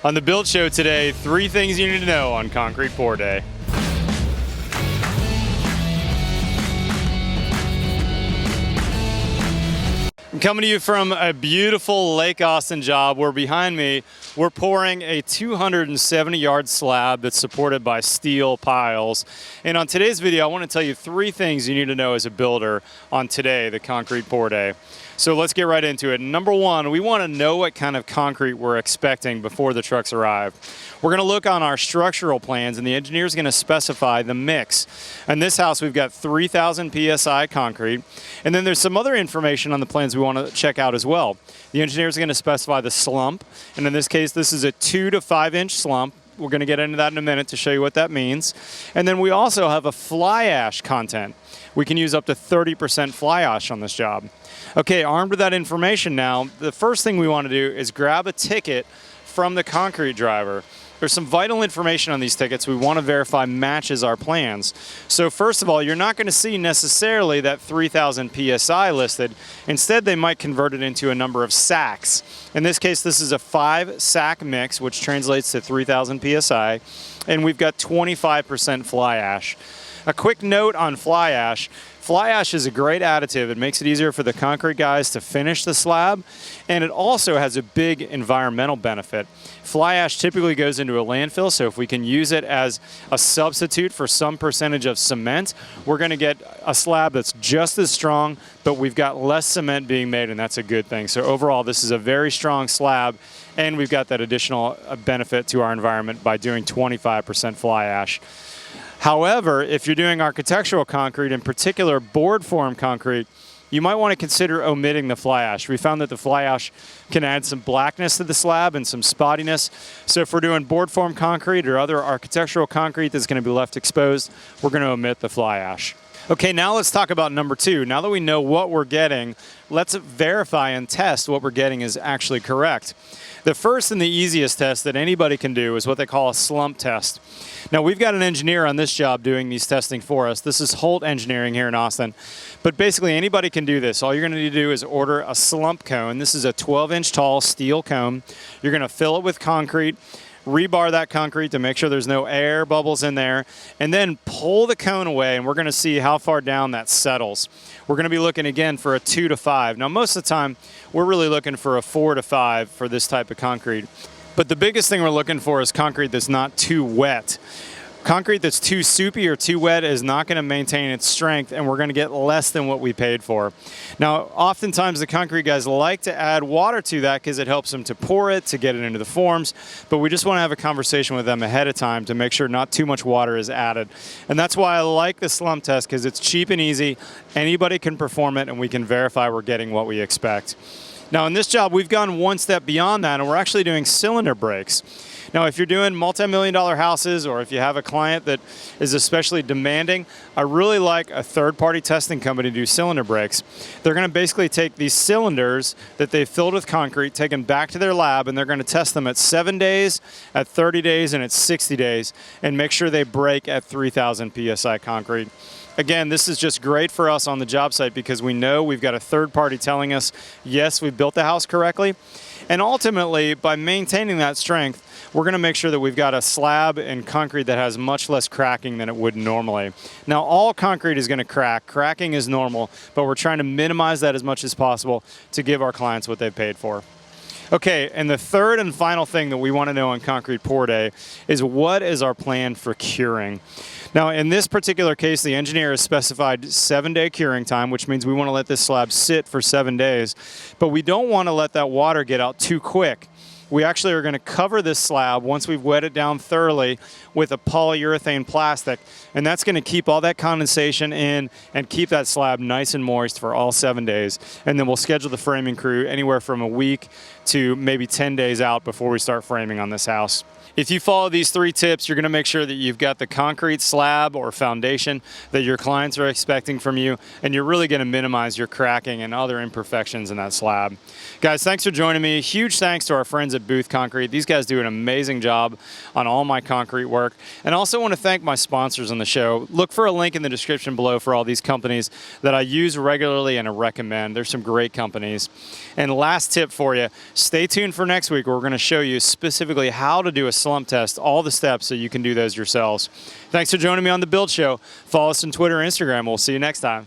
On the Build Show today, 3 things you need to know on concrete pour day. I'm coming to you from a beautiful Lake Austin job where behind me we're pouring a 270-yard slab that's supported by steel piles. And on today's video, I want to tell you 3 things you need to know as a builder on today, the concrete pour day. So let's get right into it. Number 1, we want to know what kind of concrete we're expecting before the trucks arrive. We're going to look on our structural plans, and the engineer is going to specify the mix. In this house, we've got 3,000 PSI concrete, and then there's some other information on the plans we want to check out as well. The engineer is going to specify the slump, and in this case, this is a 2 to 5 inch slump. We're going to get into that in a minute to show you what that means. And then we also have a fly ash content. We can use up to 30% fly ash on this job. Okay, armed with that information now, the first thing we want to do is grab a ticket from the concrete driver. There's some vital information on these tickets we want to verify matches our plans. So first of all, you're not going to see necessarily that 3,000 PSI listed. Instead, they might convert it into a number of sacks. In this case, this is a 5-sack mix, which translates to 3,000 PSI, and we've got 25% fly ash. A quick note on fly ash. Fly ash is a great additive. It makes it easier for the concrete guys to finish the slab, and it also has a big environmental benefit. Fly ash typically goes into a landfill, so if we can use it as a substitute for some percentage of cement, we're going to get a slab that's just as strong, but we've got less cement being made, and that's a good thing. So overall, this is a very strong slab, and we've got that additional benefit to our environment by doing 25% fly ash. However, if you're doing architectural concrete, in particular board form concrete, you might want to consider omitting the fly ash. We found that the fly ash can add some blackness to the slab and some spottiness. So if we're doing board form concrete or other architectural concrete that's going to be left exposed, we're going to omit the fly ash. Okay, now let's talk about number 2. Now that we know what we're getting, let's verify and test what we're getting is actually correct. The first and the easiest test that anybody can do is what they call a slump test. Now, we've got an engineer on this job doing these testing for us. This is Holt Engineering here in Austin. But basically, anybody can do this. All you're going to need to do is order a slump cone. This is a 12-inch tall steel cone. You're going to fill it with concrete, rebar that concrete to make sure there's no air bubbles in there, and then pull the cone away, and we're going to see how far down that settles. We're going to be looking again for a 2 to 5. Now, most of the time, we're really looking for a 4 to 5 for this type of concrete. But the biggest thing we're looking for is concrete that's not too wet. Concrete that's too soupy or too wet is not going to maintain its strength, and we're going to get less than what we paid for. Now, oftentimes the concrete guys like to add water to that because it helps them to pour it, to get it into the forms, but we just want to have a conversation with them ahead of time to make sure not too much water is added. And that's why I like the slump test, because it's cheap and easy. Anybody can perform it, and we can verify we're getting what we expect. Now, in this job, we've gone one step beyond that, and we're actually doing cylinder breaks. Now, if you're doing multi-million-dollar houses, or if you have a client that is especially demanding, I really like a third-party testing company to do cylinder breaks. They're going to basically take these cylinders that they've filled with concrete, take them back to their lab, and they're going to test them at 7 days, at 30 days, and at 60 days, and make sure they break at 3,000 PSI concrete. Again, this is just great for us on the job site because we know we've got a third party telling us, yes, we built the house correctly. And ultimately, by maintaining that strength, we're going to make sure that we've got a slab and concrete that has much less cracking than it would normally. Now, all concrete is going to crack. Cracking is normal, but we're trying to minimize that as much as possible to give our clients what they've paid for. Okay, and the third and final thing that we want to know on concrete pour day is what is our plan for curing? Now, in this particular case, the engineer has specified 7-day curing time, which means we want to let this slab sit for 7 days, but we don't want to let that water get out too quick. We actually are going to cover this slab once we've wet it down thoroughly with a polyurethane plastic, and that's going to keep all that condensation in and keep that slab nice and moist for all 7 days. And then we'll schedule the framing crew anywhere from a week to maybe 10 days out before we start framing on this house. If you follow these 3 tips, you're going to make sure that you've got the concrete slab or foundation that your clients are expecting from you, and you're really going to minimize your cracking and other imperfections in that slab. Guys, thanks for joining me. Huge thanks to our friends friends at Booth Concrete. These guys do an amazing job on all my concrete work. And I also want to thank my sponsors on the show. Look for a link in the description below for all these companies that I use regularly and I recommend. There's some great companies. And last tip for you, stay tuned for next week where we're going to show you specifically how to do a slump test, all the steps so you can do those yourselves. Thanks for joining me on The Build Show. Follow us on Twitter and Instagram. We'll see you next time.